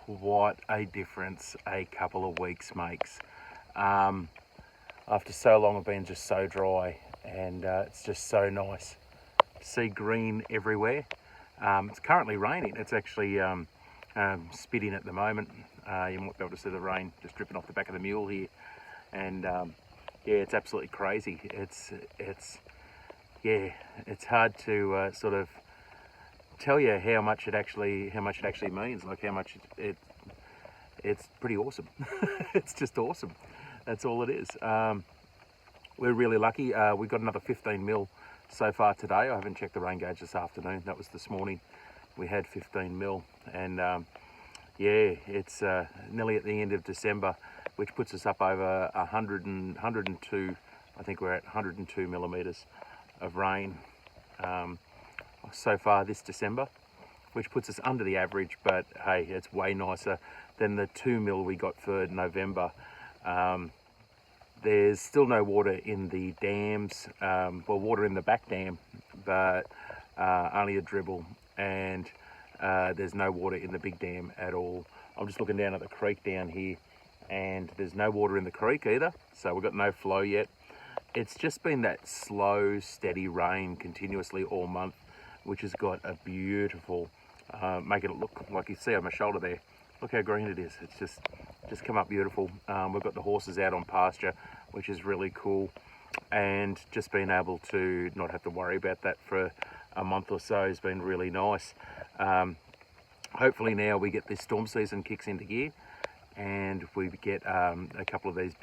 what a difference a couple of weeks makes. After so long of being just so dry, and it's just so nice to see green everywhere. It's currently raining. It's actually spitting at the moment. You might be able to see the rain just dripping off the back of the mule here, and yeah, it's absolutely crazy. It's hard to sort of tell you how much it actually means. Like how much it's pretty awesome. It's just awesome. That's all it is. We're really lucky. We got another 15 mil so far today. I haven't checked the rain gauge this afternoon. That was this morning. We had 15 mil, and yeah, it's nearly at the end of December, which puts us up over 102. I think we're at 102 millimeters of rain so far this December, which puts us under the average, but hey, it's way nicer than the 2 mil we got for November. There's still no water in the dams, well, water in the back dam, but only a dribble, and there's no water in the big dam at all. I'm just looking down at the creek down here, and there's no water in the creek either, so we've got no flow yet. It's just been that slow, steady rain continuously all month, which has got a beautiful, making it look like you see on my shoulder there. Look how green it is. It's just come up beautiful. We've got the horses out on pasture, which is really cool, and just being able to not have to worry about that for a month or so has been really nice. Hopefully now we get this storm season kicks into gear, and we get a couple of these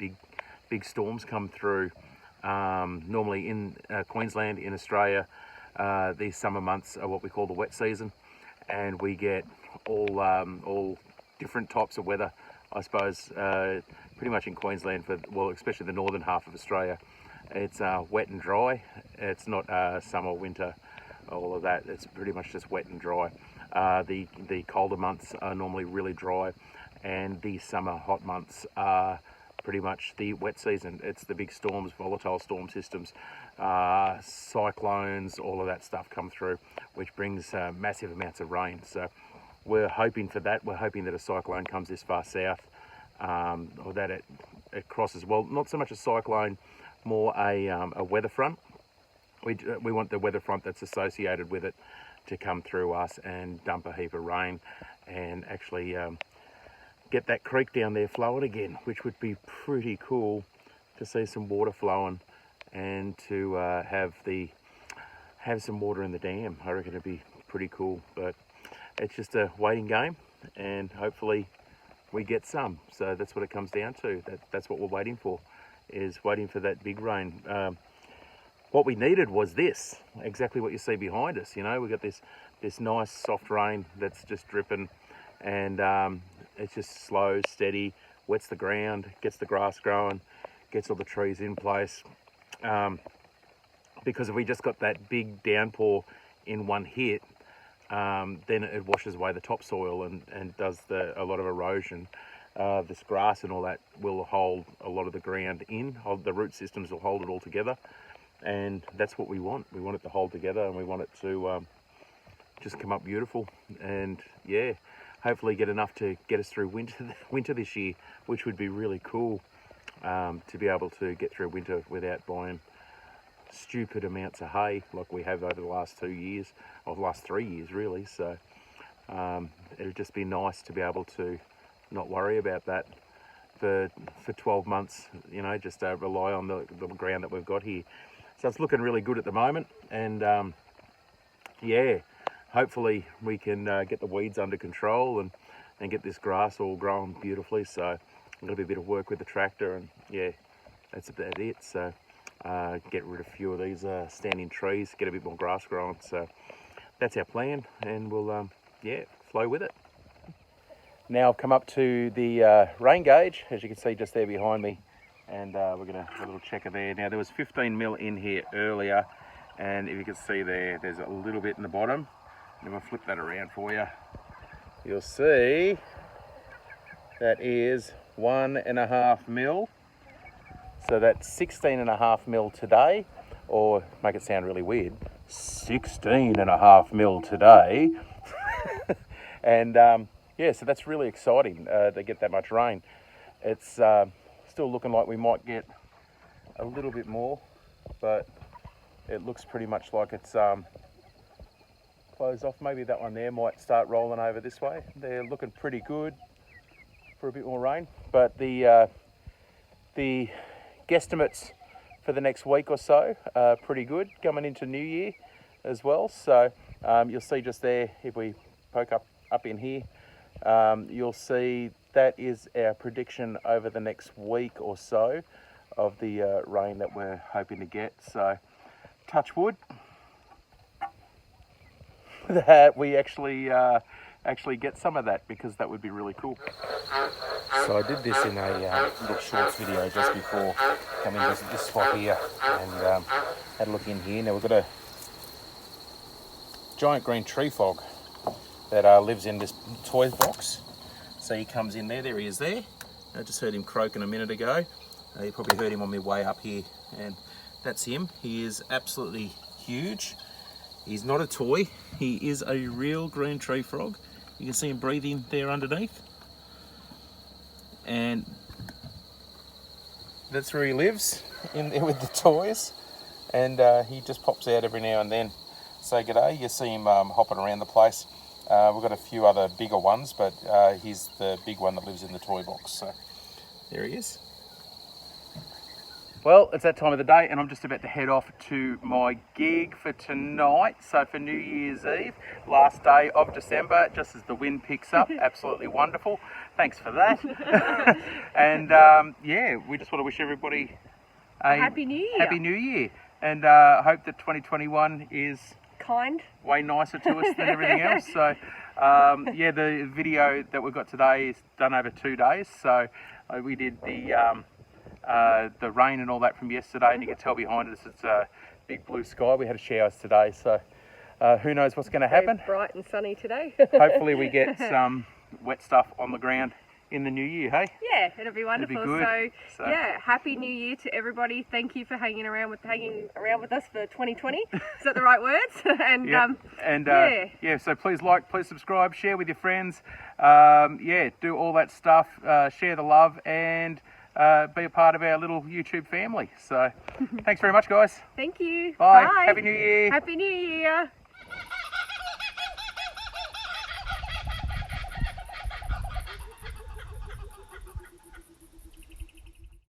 big storms come through. Normally in Queensland, in Australia, these summer months are what we call the wet season, and we get all different types of weather, I suppose, pretty much in Queensland, well, especially the northern half of Australia. It's wet and dry. It's not summer, winter, all of that. It's pretty much just wet and dry. The colder months are normally really dry, and the summer hot months are pretty much the wet season. It's the big storms, volatile storm systems, cyclones, all of that stuff come through, which brings massive amounts of rain. So we're hoping for that. We're hoping that a cyclone comes this far south, or that it crosses, well, not so much a cyclone, more a weather front. We want the weather front that's associated with it to come through us and dump a heap of rain, and actually get that creek down there flowing again, which would be pretty cool to see some water flowing, and to have some water in the dam. I reckon it'd be pretty cool, but it's just a waiting game, and hopefully we get some. So that's what it comes down to. That's what we're waiting for, is waiting for that big rain. What we needed was this, exactly what you see behind us. You know, we got this nice soft rain that's just dripping, and it's just slow, steady, wets the ground, gets the grass growing, gets all the trees in place. Because if we just got that big downpour in one hit, then it washes away the topsoil and does a lot of erosion. This grass and all that will hold a lot of the ground in. The root systems will hold it all together, and that's what we want. We want it to hold together, and we want it to just come up beautiful, and yeah, hopefully get enough to get us through winter this year, which would be really cool, to be able to get through winter without buying stupid amounts of hay like we have over the last 2 years, or the last 3 years really. So it'd just be nice to be able to not worry about that for 12 months, you know, just rely on the ground that we've got here. So it's looking really good at the moment, and yeah, hopefully we can get the weeds under control and get this grass all growing beautifully. So I'm going to be a bit of work with the tractor, and yeah, that's about it. So get rid of a few of these standing trees, get a bit more grass growing. So that's our plan, and we'll yeah, flow with it. Now I've come up to the rain gauge, as you can see just there behind me, and we're going to have a little checker there. Now there was 15 mil in here earlier, and if you can see there's a little bit in the bottom. And if I flip that around for you, you'll see that is 1.5 mil. So that's 16.5 mil today, or make it sound really weird, 16.5 mil today. And yeah, so that's really exciting to get that much rain. It's still looking like we might get a little bit more, but it looks pretty much like it's closed off. Maybe that one there might start rolling over this way. They're looking pretty good for a bit more rain, but the guesstimates for the next week or so are pretty good coming into New Year as well. So you'll see just there, if we poke up in here, you'll see that is our prediction over the next week or so of the rain that we're hoping to get. So touch wood that we actually get some of that, because that would be really cool. So I did this in a little shorts video just before coming to this spot here, and had a look in here. Now we've got a giant green tree frog that lives in this toy box. So he comes in there. There he is there. I just heard him croaking a minute ago. You probably heard him on my way up here, and that's him. He is absolutely huge. He's not a toy. He is a real green tree frog. You can see him breathing there underneath. And that's where he lives, in there with the toys. And he just pops out every now and then. Say g'day. You see him hopping around the place. We've got a few other bigger ones, but he's the big one that lives in the toy box. So there he is. Well, it's that time of the day, and I'm just about to head off to my gig for tonight. So for New Year's Eve, last day of December, just as the wind picks up. Absolutely wonderful. Thanks for that. And yeah, we just want to wish everybody a Happy New Year. Happy New Year. And hope that 2021 is Kind. way nicer to us than everything else. So yeah, the video that we've got today is done over 2 days. So we did the rain and all that from yesterday, and you can tell behind us it's a big blue sky. We had showers today, so who knows what's going to happen. Very bright and sunny today. Hopefully we get some wet stuff on the ground in the new year, hey? Yeah, it'll be wonderful. It'll be good. So yeah, happy New Year to everybody. Thank you for hanging around with us for 2020. Is that the right words? And yep. Yeah, so please like, please subscribe, share with your friends. Yeah, do all that stuff. Share the love, and be a part of our little YouTube family. So thanks very much, guys. Thank you. Bye. Bye. Happy New Year. Happy New Year.